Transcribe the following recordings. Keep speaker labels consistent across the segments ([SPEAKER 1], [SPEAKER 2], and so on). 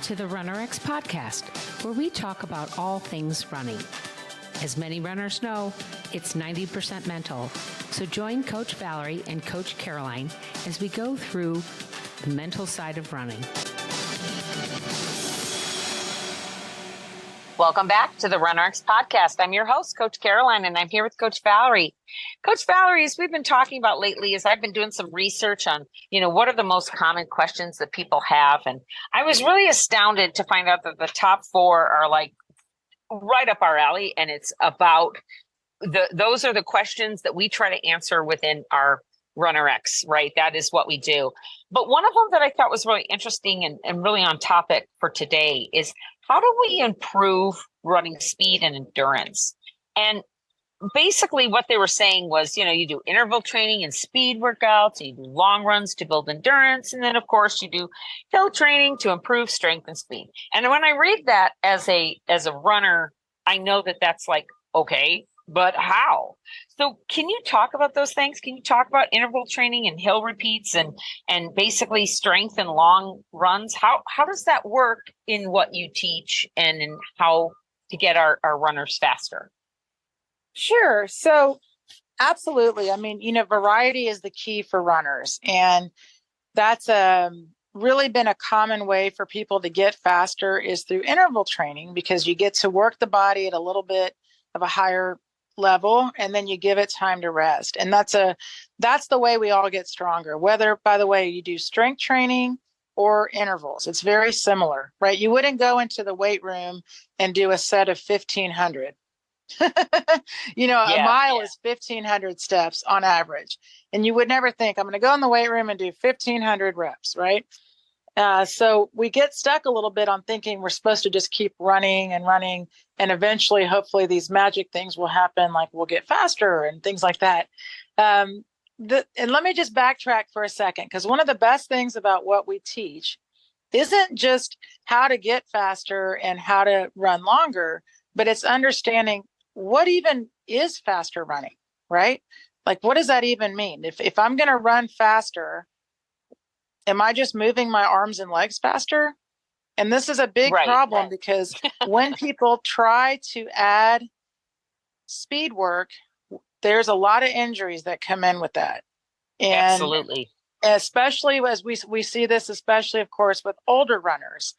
[SPEAKER 1] to the RunRX podcast, where we talk about all things running. As many runners know, it's 90% mental. So join Coach Valerie and Coach Caroline as we go through the mental side of running.
[SPEAKER 2] Welcome back to the RunRX podcast. I'm your host, Coach Caroline, and I'm here with Coach Valerie. Coach Valerie, as we've been talking about lately, is I've been doing some research on, what are the most common questions that people have. And I was really astounded to find out that the top 4 are like right up our alley. And it's about those are the questions that we try to answer within our RunRX, right? That is what we do. But one of them that I thought was really interesting and really on topic for today is, how do we improve running speed and endurance? And basically what they were saying was, you do interval training and speed workouts, and you do long runs to build endurance. And then of course you do hill training to improve strength and speed. And when I read that as a runner, I know that that's like, okay, but how? So can you talk about those things? Can you talk about interval training and hill repeats and basically strength and long runs? How does that work in what you teach and in how to get our runners faster?
[SPEAKER 3] Sure. So absolutely. I mean, variety is the key for runners. And that's really been a common way for people to get faster is through interval training, because you get to work the body at a little bit of a higher level, and then you give it time to rest. And that's the way we all get stronger, whether, by the way, you do strength training or intervals. It's very similar, right? You wouldn't go into the weight room and do a set of 1,500. A mile is 1,500 steps on average. And you would never think, I'm going to go in the weight room and do 1,500 reps, right? So we get stuck a little bit on thinking we're supposed to just keep running, and eventually, hopefully, these magic things will happen, like we'll get faster and things like that. And let me just backtrack for a second, because one of the best things about what we teach isn't just how to get faster and how to run longer, but it's understanding what even is faster running, right? Like, what does that even mean? If I'm going to run faster, am I just moving my arms and legs faster? And this is a big problem because when people try to add speed work, there's a lot of injuries that come in with that. And
[SPEAKER 2] absolutely.
[SPEAKER 3] Especially as we see this, especially, of course, with older runners.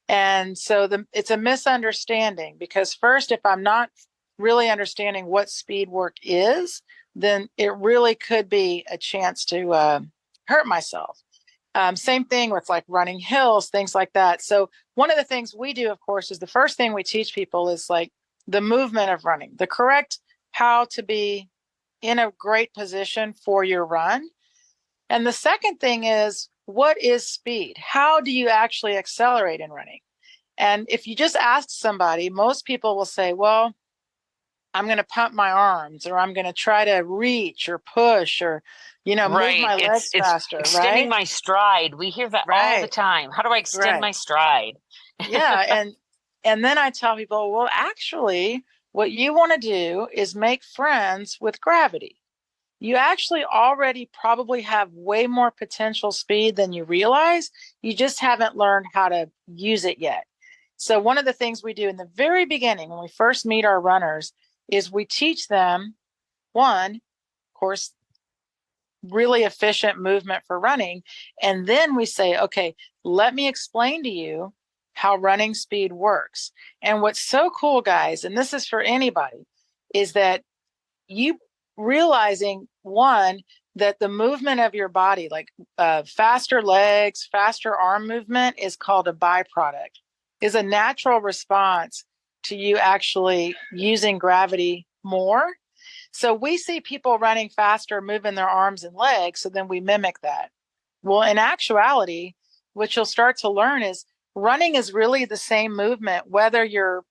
[SPEAKER 3] And so it's a misunderstanding, because first, if I'm not really understanding what speed work is, then it really could be a chance to hurt myself. Same thing with like running hills, things like that. So one of the things we do, of course, is the first thing we teach people is like the movement of running, the correct how to be in a great position for your run. And the second thing is, what is speed? How do you actually accelerate in running? And if you just ask somebody, most people will say, well, I'm going to pump my arms, or I'm going to try to reach or push, or, move my legs faster,
[SPEAKER 2] extending my stride. We hear that all the time. How do I extend my stride?
[SPEAKER 3] Yeah. And then I tell people, well, actually, what you want to do is make friends with gravity. You actually already probably have way more potential speed than you realize. You just haven't learned how to use it yet. So one of the things we do in the very beginning, when we first meet our runners, is we teach them, one, of course, really efficient movement for running. And then we say, okay, let me explain to you how running speed works. And what's so cool, guys, and this is for anybody, is that you realizing, one, that the movement of your body, like faster legs, faster arm movement, is called a byproduct, is a natural response to you actually using gravity more. So we see people running faster, moving their arms and legs, so then we mimic that. Well, in actuality, what you'll start to learn is running is really the same movement, whether you're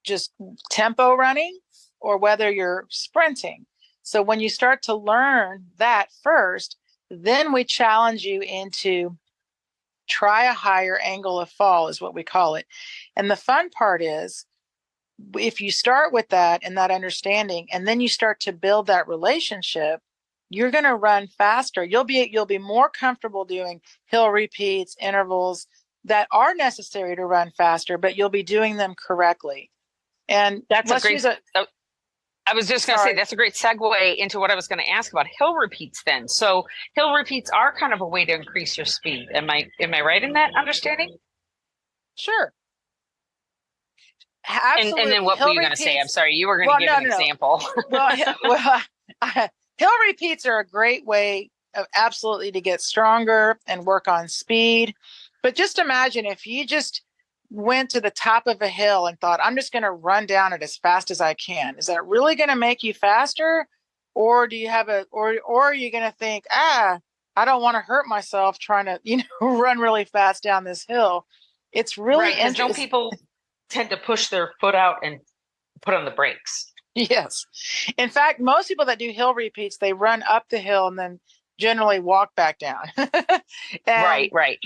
[SPEAKER 3] just tempo running or whether you're sprinting. So when you start to learn that first, then we challenge you into try a higher angle of fall, is what we call it. And the fun part is, if you start with that and that understanding, and then you start to build that relationship, you're going to run faster. You'll be more comfortable doing hill repeats, intervals, that are necessary to run faster, but you'll be doing them correctly. And
[SPEAKER 2] That's a great. I was just going to say that's a great segue into what I was going to ask about hill repeats then. So hill repeats are kind of a way to increase your speed. Am I right in that understanding?
[SPEAKER 3] Sure. Absolutely.
[SPEAKER 2] And then what were you going to say? I'm sorry, you were going to give an example.
[SPEAKER 3] Hill repeats are a great way of absolutely to get stronger and work on speed. But just imagine if you just went to the top of a hill and thought, I'm just going to run down it as fast as I can. Is that really going to make you faster? Or do you have or are you going to think, I don't want to hurt myself trying to, run really fast down this hill? It's really interesting.
[SPEAKER 2] Don't people tend to push their foot out and put on the brakes?
[SPEAKER 3] Yes. In fact, most people that do hill repeats, they run up the hill and then generally walk back down.
[SPEAKER 2] Right.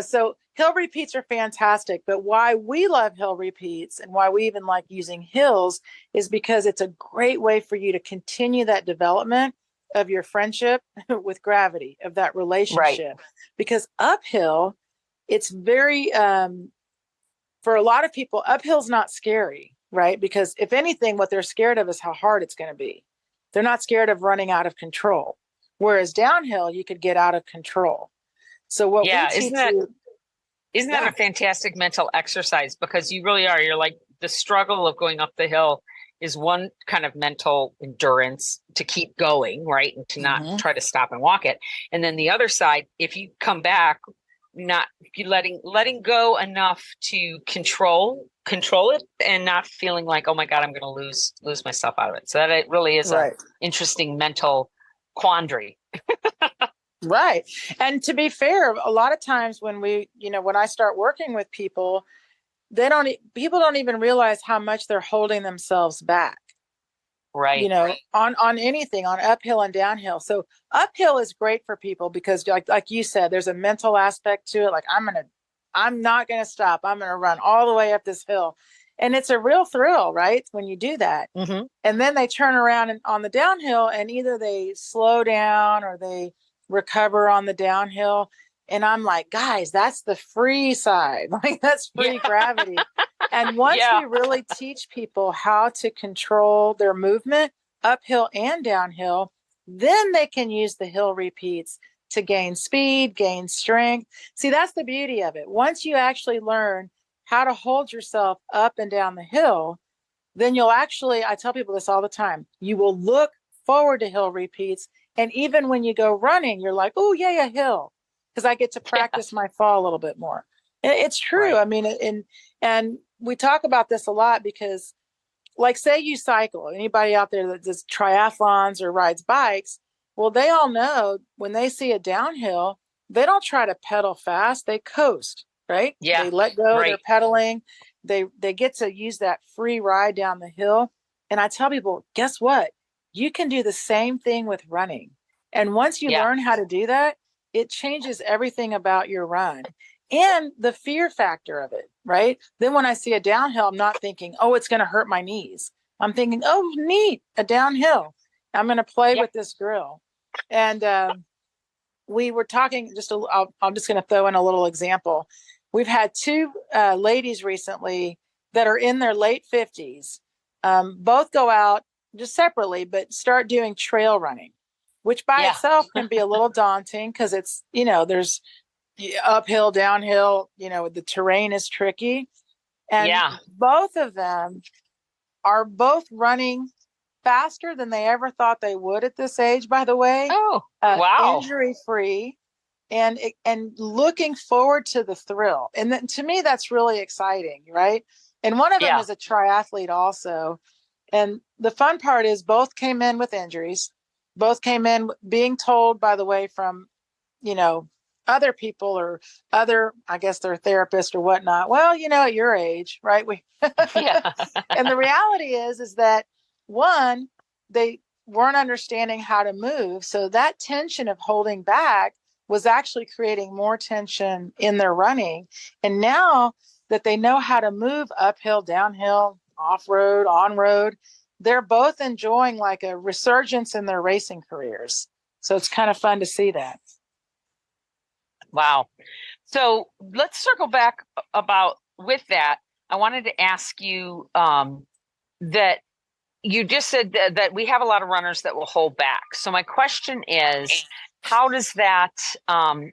[SPEAKER 3] So hill repeats are fantastic, but why we love hill repeats and why we even like using hills is because it's a great way for you to continue that development of your friendship with gravity, of that relationship. Right. Because uphill, it's very, for a lot of people, uphill's not scary, right? Because if anything, what they're scared of is how hard it's going to be. They're not scared of running out of control. Whereas downhill, you could get out of control. So what we teach
[SPEAKER 2] isn't that a fantastic mental exercise? Because you really are. You're like, the struggle of going up the hill is one kind of mental endurance to keep going, right? And to not try to stop and walk it. And then the other side, if you come back, not letting go enough to control it and not feeling like, oh my God, I'm going to lose myself out of it. So that it really is an interesting mental quandary.
[SPEAKER 3] Right. And to be fair, a lot of times when when I start working with people, people don't even realize how much they're holding themselves back.
[SPEAKER 2] Right.
[SPEAKER 3] On anything, on uphill and downhill. So uphill is great for people because like you said, there's a mental aspect to it. Like I'm not going to stop. I'm going to run all the way up this hill. And it's a real thrill, right? When you do that. Mm-hmm. And then they turn around on the downhill and either they slow down or they recover on the downhill. And I'm like, guys, that's the free side. Like that's free gravity. And once we really teach people how to control their movement uphill and downhill, then they can use the hill repeats to gain speed, gain strength. See, that's the beauty of it. Once you actually learn how to hold yourself up and down the hill, then I tell people this all the time, you will look forward to hill repeats. And even when you go running, you're like, oh, yeah, hill, because I get to practice my fall a little bit more. It's true. Right. I mean, and we talk about this a lot because, like, say you cycle, anybody out there that does triathlons or rides bikes, well, they all know when they see a downhill, they don't try to pedal fast, they coast, right? Yeah. They let go, they're pedaling. They get to use that free ride down the hill. And I tell people, guess what? You can do the same thing with running. And once you learn how to do that, it changes everything about your run and the fear factor of it, right? Then when I see a downhill, I'm not thinking, oh, it's going to hurt my knees. I'm thinking, oh, neat, a downhill. I'm going to play with this grill. And we were talking, I'm just going to throw in a little example. We've had two ladies recently that are in their late 50s, both go out just separately, but start doing trail running, which by itself can be a little daunting because it's, there's uphill, downhill, the terrain is tricky. And both of them are both running faster than they ever thought they would at this age, by the way.
[SPEAKER 2] Oh, wow.
[SPEAKER 3] Injury free and looking forward to the thrill. And then, to me, that's really exciting, right? And one of them is a triathlete also. And the fun part is both came in with injuries, both came in being told, by the way, from, other people or I guess their therapist or whatnot. Well, at your age, right? And the reality is that one, they weren't understanding how to move. So that tension of holding back was actually creating more tension in their running. And now that they know how to move uphill, downhill, off-road, on-road, they're both enjoying like a resurgence in their racing careers. So it's kind of fun to see that.
[SPEAKER 2] Wow. So let's circle back about with that. I wanted to ask you that you just said that we have a lot of runners that will hold back. So my question is, how does that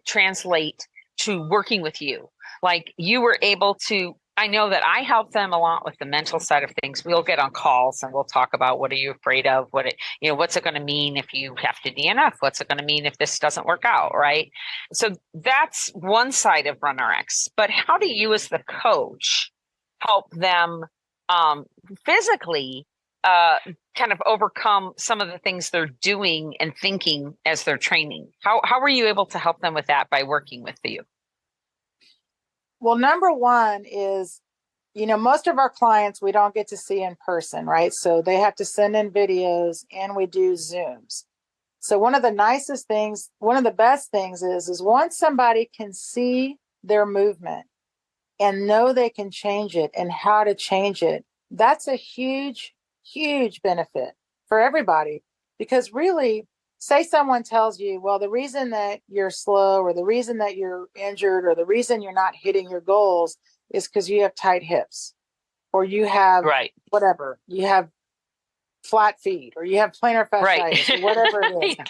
[SPEAKER 2] translate to working with you? Like you were able to, I know that I help them a lot with the mental side of things. We'll get on calls and we'll talk about what are you afraid of? What's it going to mean if you have to DNF? What's it going to mean if this doesn't work out? Right. So that's one side of RunRX. But how do you as the coach help them physically kind of overcome some of the things they're doing and thinking as they're training? How were you able to help them with that by working with you?
[SPEAKER 3] Well, number one is, most of our clients we don't get to see in person, right? So they have to send in videos and we do Zooms. So one of the best things is once somebody can see their movement and know they can change it and how to change it, that's a huge, huge benefit for everybody. Because really, say someone tells you, well, the reason that you're slow or the reason that you're injured or the reason you're not hitting your goals is because you have tight hips or you have whatever, you have flat feet or you have plantar fasciitis or whatever it is.
[SPEAKER 2] Yeah.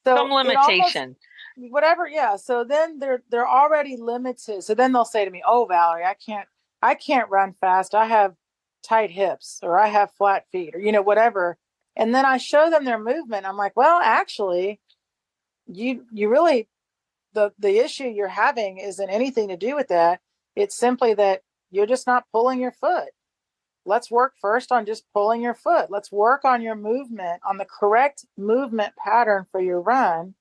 [SPEAKER 3] So
[SPEAKER 2] some limitation.
[SPEAKER 3] Whatever, yeah. So then they're already limited. So then they'll say to me, "Oh, Valerie, I can't run fast. I have tight hips or I have flat feet or whatever." And then I show them their movement. I'm like, "Well, actually, you really the issue you're having isn't anything to do with that. It's simply that you're just not pulling your foot. Let's work first on just pulling your foot. Let's work on your movement, on the correct movement pattern for your run.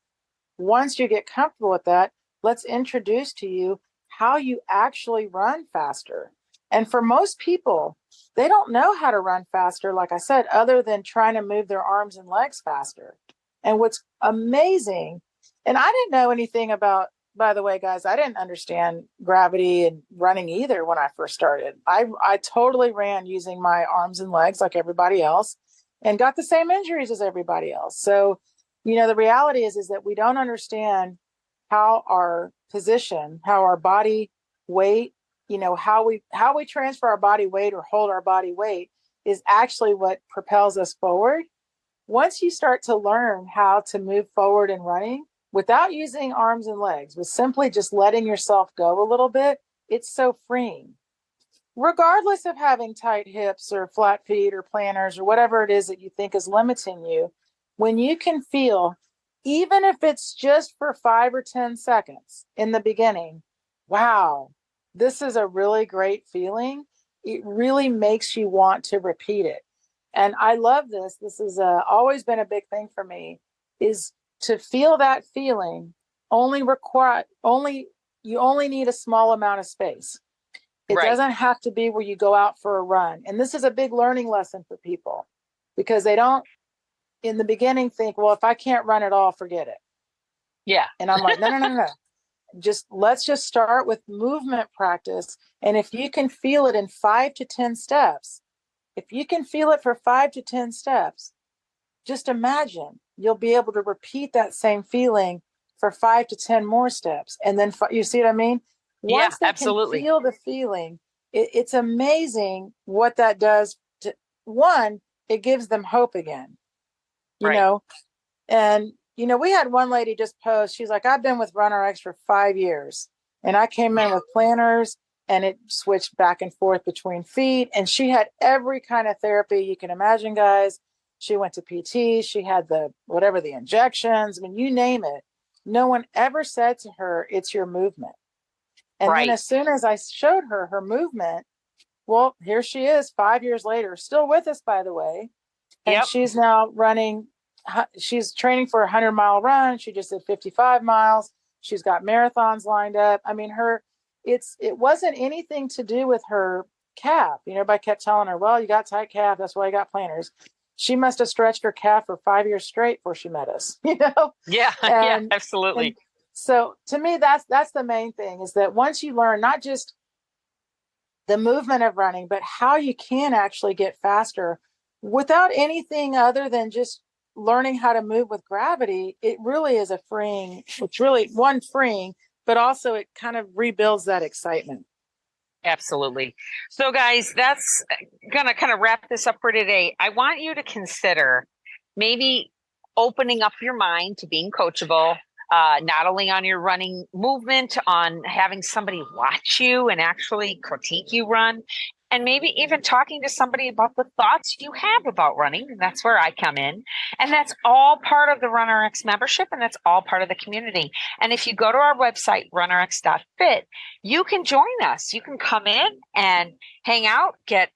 [SPEAKER 3] Once you get comfortable with that, let's introduce to you how you actually run faster." And for most people, they don't know how to run faster, like I said, other than trying to move their arms and legs faster. And what's amazing, and I didn't know anything about, by the way, guys, I didn't understand gravity and running either when I first started. I totally ran using my arms and legs like everybody else and got the same injuries as everybody else. So the reality is that we don't understand how our position, how our body weight, how we transfer our body weight or hold our body weight is actually what propels us forward. Once you start to learn how to move forward in running without using arms and legs, with simply just letting yourself go a little bit, it's so freeing. Regardless of having tight hips or flat feet or planters or whatever it is that you think is limiting you, when you can feel, even if it's just for 5 or 10 seconds in the beginning, wow, this is a really great feeling. It really makes you want to repeat it. And I love this. This has always been a big thing for me, is to feel that feeling you only need a small amount of space. It doesn't have to be where you go out for a run. And this is a big learning lesson for people because they don't, in the beginning, think, well, if I can't run at all, forget it.
[SPEAKER 2] Yeah.
[SPEAKER 3] And I'm like, no. Let's just start with movement practice. And if you can feel it in 5 to 10 steps, if you can feel it for 5 to 10 steps, just imagine you'll be able to repeat that same feeling for 5 to 10 more steps. And then you see what I mean? Once they
[SPEAKER 2] absolutely.
[SPEAKER 3] can feel the feeling, it's amazing what that does. One, it gives them hope again, you know? And, we had one lady just post, she's like, I've been with RunRX for 5 years and I came in with planners and it switched back and forth between feet. And she had every kind of therapy you can imagine, guys. She went to PT, she had the injections, I mean, you name it. No one ever said to her, it's your movement. And then as soon as I showed her movement, well, here she is 5 years later, still with us, by the way. And she's now running, she's training for a 100-mile run. She just did 55 miles. She's got marathons lined up. I mean, it wasn't anything to do with her calf. Everybody kept telling her, well, you got tight calf, that's why you got planters. She must have stretched her calf for 5 years straight before she met us,
[SPEAKER 2] Yeah, absolutely.
[SPEAKER 3] And so to me, that's the main thing, is that once you learn not just the movement of running, but how you can actually get faster without anything other than just learning how to move with gravity, it really is it's really freeing, but also it kind of rebuilds that excitement.
[SPEAKER 2] Absolutely. So guys, that's going to kind of wrap this up for today. I want you to consider maybe opening up your mind to being coachable, not only on your running movement, on having somebody watch you and actually critique you run, and maybe even talking to somebody about the thoughts you have about running. And that's where I come in. And that's all part of the RunRX membership, and that's all part of the community. And if you go to our website, runrx.fit, you can join us. You can come in and hang out, get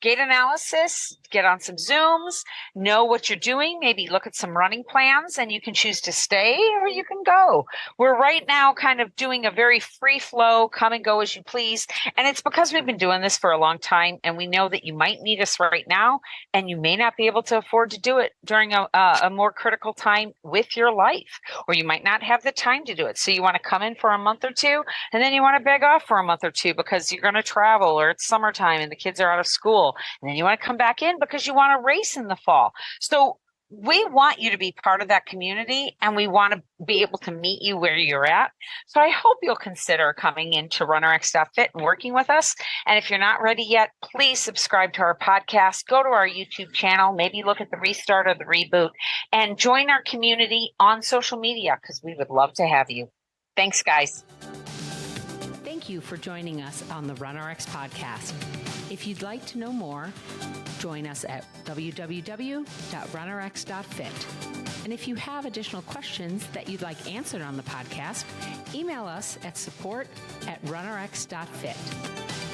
[SPEAKER 2] gait analysis, get on some Zooms, know what you're doing, maybe look at some running plans, and you can choose to stay or you can go. We're right now kind of doing a very free flow, come and go as you please. And it's because we've been doing this for a long time, and we know that you might need us right now, and you may not be able to afford to do it during a more critical time with your life, or you might not have the time to do it. So you want to come in for a month or two, and then you want to beg off for a month or two because you're going to travel, or it's summertime and the kids are out of school, and then you want to come back in because you want to race in the fall. So we want you to be part of that community, and we want to be able to meet you where you're at. So I hope you'll consider coming into RunRX.fit and working with us. And if you're not ready yet, please subscribe to our podcast, go to our YouTube channel, maybe look at the restart or the reboot, and join our community on social media because we would love to have you. Thanks, guys.
[SPEAKER 1] Thank you for joining us on the RunRX podcast. If you'd like to know more, join us at www.runrx.fit. And if you have additional questions that you'd like answered on the podcast, email us at support@runrx.fit.